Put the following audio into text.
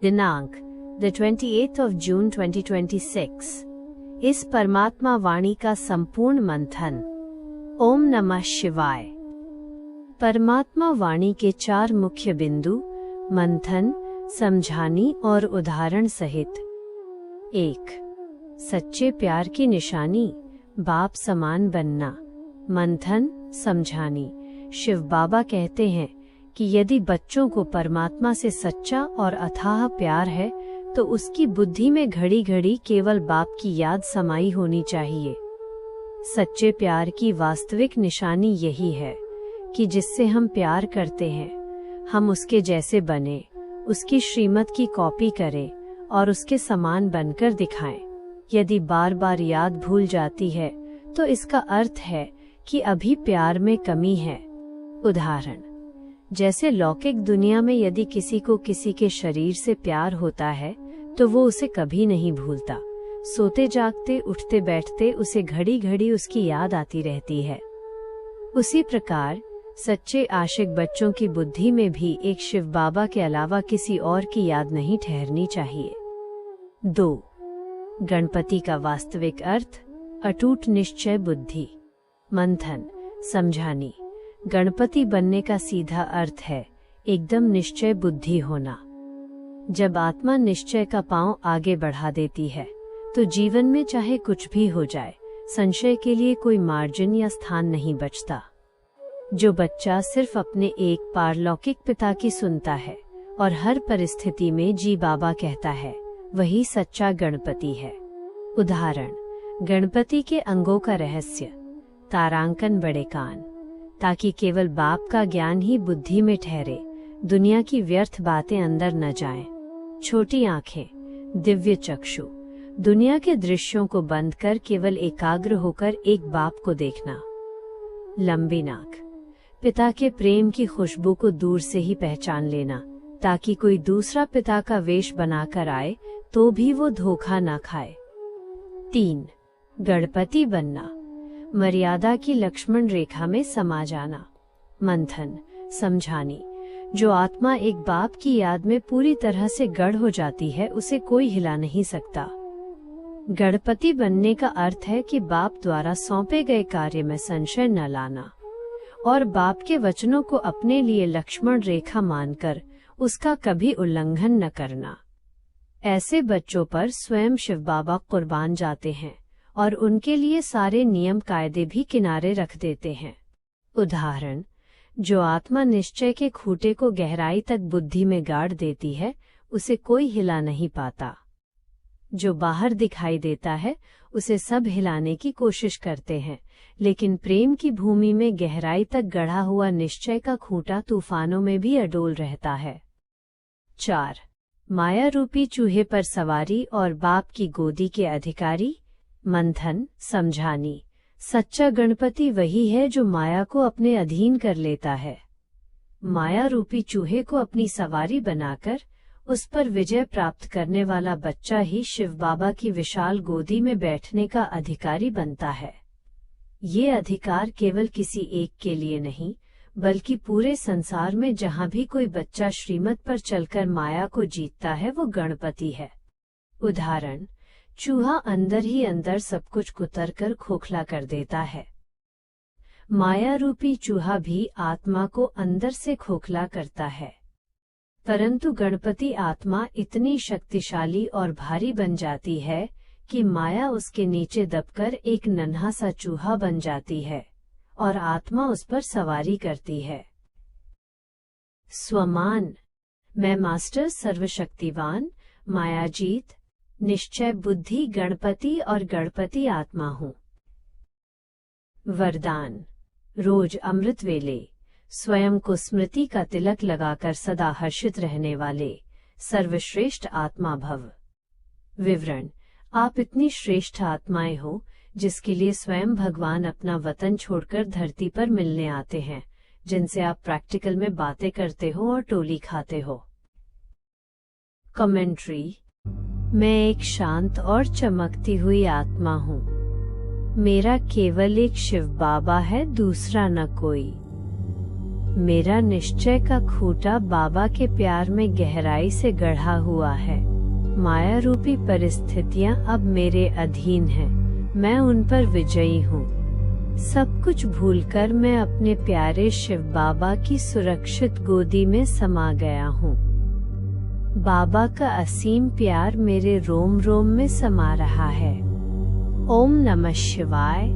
दिनांक the 28th of June 2026। इस परमात्मा वाणी का संपूर्ण मंथन। ओम नमः शिवाय। परमात्मा वाणी के 4 मुख्य बिंदु, मंथन, समझानी और उदाहरण सहित। 1। सच्चे प्यार की निशानी, बाप समान बनना। मंथन, समझानी। शिव बाबा कहते हैं कि यदि बच्चों को परमात्मा से सच्चा और अथाह प्यार है तो उसकी बुद्धि में घड़ी घड़ी केवल बाप की याद समाई होनी चाहिए। सच्चे प्यार की वास्तविक निशानी यही है कि जिससे हम प्यार करते हैं हम उसके जैसे बने, उसकी श्रीमत की कॉपी करें और उसके समान बनकर दिखाएं। यदि बार बार याद भूल जाती है तो इसका अर्थ है कि अभी प्यार में कमी है। उदाहरण, जैसे लौकिक दुनिया में यदि किसी को किसी के शरीर से प्यार होता है तो वो उसे कभी नहीं भूलता। सोते जागते उठते बैठते उसे घड़ी घड़ी उसकी याद आती रहती है। उसी प्रकार सच्चे आशिक बच्चों की बुद्धि में भी एक शिव बाबा के अलावा किसी और की याद नहीं ठहरनी चाहिए। 2। गणपति का वास्तविक अर्थ, अटूट निश्चय बुद्धि। मंथन, समझानी। गणपति बनने का सीधा अर्थ है एकदम निश्चय बुद्धि होना। जब आत्मा निश्चय का पांव आगे बढ़ा देती है तो जीवन में चाहे कुछ भी हो जाए, संशय के लिए कोई मार्जिन या स्थान नहीं बचता। जो बच्चा सिर्फ अपने एक पारलौकिक पिता की सुनता है और हर परिस्थिति में जी बाबा कहता है, वही सच्चा गणपति है। उदाहरण, गणपति के अंगों का रहस्य। तारांकन, बड़े कान, ताकि केवल बाप का ज्ञान ही बुद्धि में ठहरे, दुनिया की व्यर्थ बातें अंदर न जाएं। छोटी आंखें, दिव्य चक्षु, दुनिया के दृश्यों को बंद कर केवल एकाग्र होकर एक बाप को देखना। लंबी नाक, पिता के प्रेम की खुशबू को दूर से ही पहचान लेना, ताकि कोई दूसरा पिता का वेश बनाकर आए तो भी वो धोखा ना खाए। 3। गणपति बनना, मर्यादा की लक्ष्मण रेखा में समा जाना। मंथन, समझानी। जो आत्मा एक बाप की याद में पूरी तरह से गढ़ हो जाती है उसे कोई हिला नहीं सकता। गणपति बनने का अर्थ है कि बाप द्वारा सौंपे गए कार्य में संशय न लाना और बाप के वचनों को अपने लिए लक्ष्मण रेखा मानकर उसका कभी उल्लंघन न करना। ऐसे बच्चों पर स्वयं शिव बाबा कुर्बान जाते हैं और उनके लिए सारे नियम कायदे भी किनारे रख देते हैं। उदाहरण, जो आत्मा निश्चय के खूंटे को गहराई तक बुद्धि में गाड़ देती है उसे कोई हिला नहीं पाता। जो बाहर दिखाई देता है उसे सब हिलाने की कोशिश करते हैं, लेकिन प्रेम की भूमि में गहराई तक गढ़ा हुआ निश्चय का खूंटा तूफानों में भी अडोल रहता है। 4। माया रूपी चूहे पर सवारी और बाप की गोदी के अधिकारी। मंथन, समझानी। सच्चा गणपति वही है जो माया को अपने अधीन कर लेता है। माया रूपी चूहे को अपनी सवारी बनाकर उस पर विजय प्राप्त करने वाला बच्चा ही शिव बाबा की विशाल गोदी में बैठने का अधिकारी बनता है। ये अधिकार केवल किसी एक के लिए नहीं बल्कि पूरे संसार में जहाँ भी कोई बच्चा श्रीमत पर चलकर माया को जीतता है वो गणपति है। उदाहरण, चूहा अंदर ही अंदर सब कुछ कुतरकर खोखला कर देता है। माया रूपी चूहा भी आत्मा को अंदर से खोखला करता है, परंतु गणपति आत्मा इतनी शक्तिशाली और भारी बन जाती है कि माया उसके नीचे दबकर एक नन्हा सा चूहा बन जाती है और आत्मा उस पर सवारी करती है। स्वमान, मैं मास्टर सर्वशक्तिवान, मायाजीत, निश्चय बुद्धि गणपति और गणपति आत्मा हूँ। वरदान, रोज अमृत वेले स्वयं को स्मृति का तिलक लगाकर सदा हर्षित रहने वाले सर्वश्रेष्ठ आत्मा भव। विवरण, आप इतनी श्रेष्ठ आत्माएं हो जिसके लिए स्वयं भगवान अपना वतन छोड़कर धरती पर मिलने आते हैं, जिनसे आप प्रैक्टिकल में बातें करते हो और टोली खाते हो। कमेंट्री, मैं एक शांत और चमकती हुई आत्मा हूँ। मेरा केवल एक शिव बाबा है, दूसरा न कोई। मेरा निश्चय का खूंटा बाबा के प्यार में गहराई से गढ़ा हुआ है। माया रूपी परिस्थितियां अब मेरे अधीन हैं, मैं उन पर विजयी हूँ। सब कुछ भूलकर मैं अपने प्यारे शिव बाबा की सुरक्षित गोदी में समा गया हूँ। बाबा का असीम प्यार मेरे रोम रोम में समा रहा है। ओम नमः शिवाय।